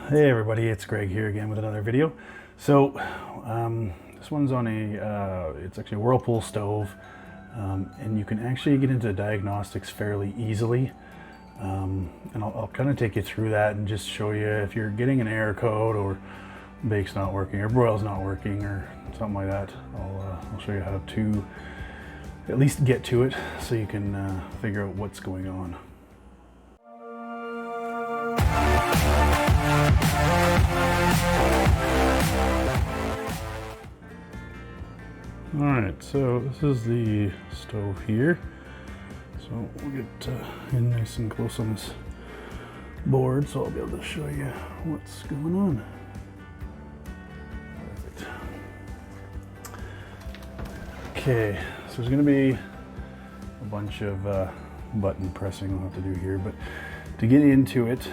Hey everybody, it's Greg here again with another video. So this one's on it's actually a Whirlpool stove, and you can actually get into diagnostics fairly easily. And I'll kind of take you through that and just show you if you're getting an error code or bake's not working or broil's not working or something like that. I'll show you how to at least get to it so you can figure out what's going on. Alright, so this is the stove here. So we'll get in nice and close on this board so I'll be able to show you what's going on. Perfect. Okay, so there's going to be a bunch of button pressing we'll have to do here, but to get into it,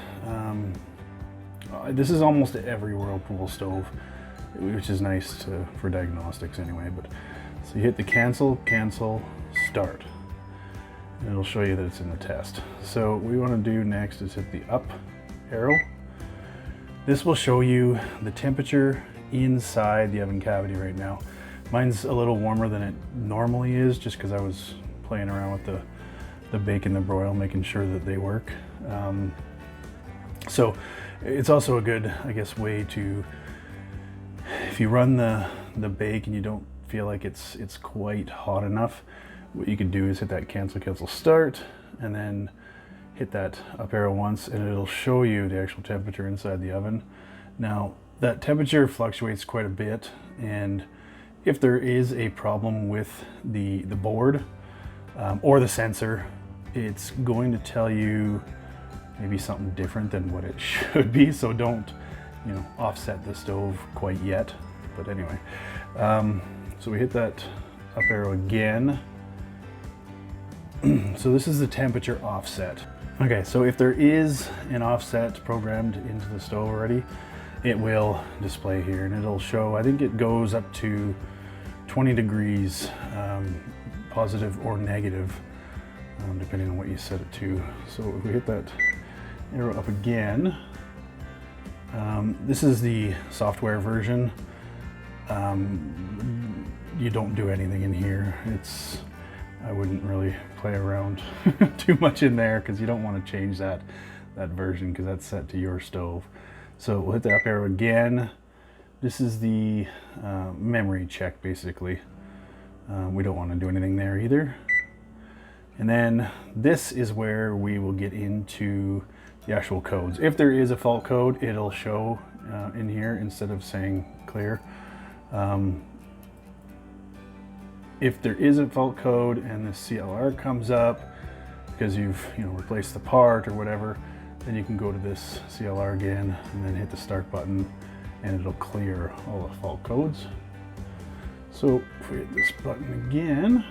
this is almost every Whirlpool stove, which is nice for diagnostics anyway. But so you hit the cancel, start, and it'll show you that it's in the test. So what we want to do next is hit the up arrow. This will show you the temperature inside the oven cavity right now. Mine's a little warmer than it normally is, just because I was playing around with the bake and the broil, making sure that they work. So it's also a good, I guess, way to, if you run the bake and you don't feel like it's quite hot enough, what you can do is hit that cancel start and then hit that up arrow once, and it'll show you the actual temperature inside the oven. Now that temperature fluctuates quite a bit, and if there is a problem with the board or the sensor, it's going to tell you maybe something different than what it should be. So don't, offset the stove quite yet. But anyway, so we hit that up arrow again. So this is the temperature offset. Okay, so if there is an offset programmed into the stove already, it will display here, and it'll show, I think it goes up to 20 degrees, positive or negative, depending on what you set it to. So if we hit that arrow up again, this is the software version. You don't do anything in here. I wouldn't really play around too much in there, because you don't want to change that version, because that's set to your stove. So we'll hit the up arrow again. This is the memory check, basically. We don't want to do anything there either. And then this is where we will get into the actual codes. If there is a fault code, it'll show in here instead of saying clear. If there is a fault code and the CLR comes up because you've replaced the part or whatever, then you can go to this CLR again and then hit the start button, and it'll clear all the fault codes. So if we hit this button again,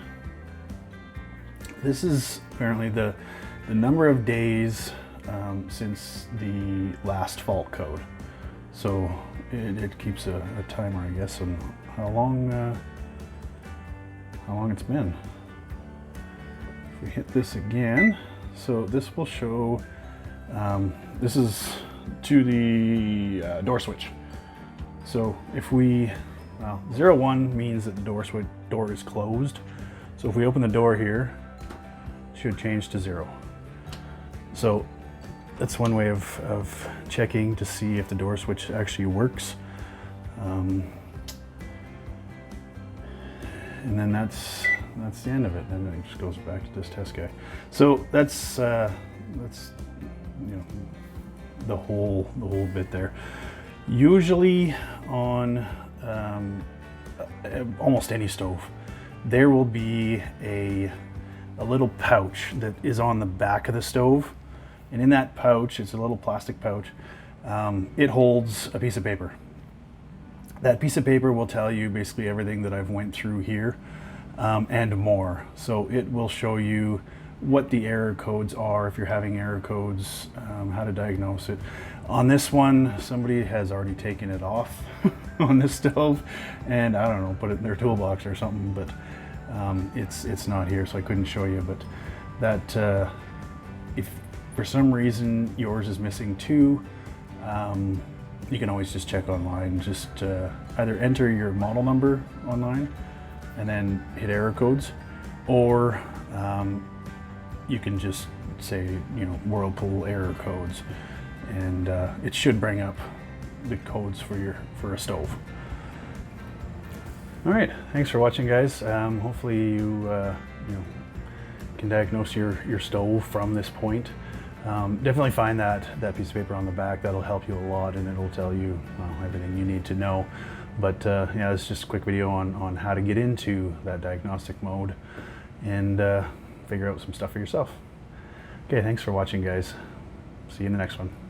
this is apparently the number of days since the last fault code. So it keeps a timer, I guess, on how long it's been. If we hit this again, so this will show, this is to the door switch. So if we, 01 means that the door is closed. So if we open the door here, it should change to 0. So that's one way of checking to see if the door switch actually works. And then that's the end of it, and then it just goes back to this test guy. So that's the whole bit there. Usually on almost any stove, there will be a little pouch that is on the back of the stove, and in that pouch, it's a little plastic pouch, it holds a piece of paper. That piece of paper will tell you basically everything that I've went through here, and more. So it will show you what the error codes are, if you're having error codes, how to diagnose it. On this one, somebody has already taken it off on this stove, and I don't know, put it in their toolbox or something, but it's not here, so I couldn't show you. But that if for some reason yours is missing too, You can always just check online. Just either enter your model number online and then hit error codes, or you can just say, you know, Whirlpool error codes, and it should bring up the codes for a stove. All right, thanks for watching, guys. Hopefully you can diagnose your stove from this point. Definitely find that piece of paper on the back. That'll help you a lot, and it'll tell you everything you need to know. But yeah, it's just a quick video on how to get into that diagnostic mode and figure out some stuff for yourself. Okay, thanks for watching, guys. See you in the next one.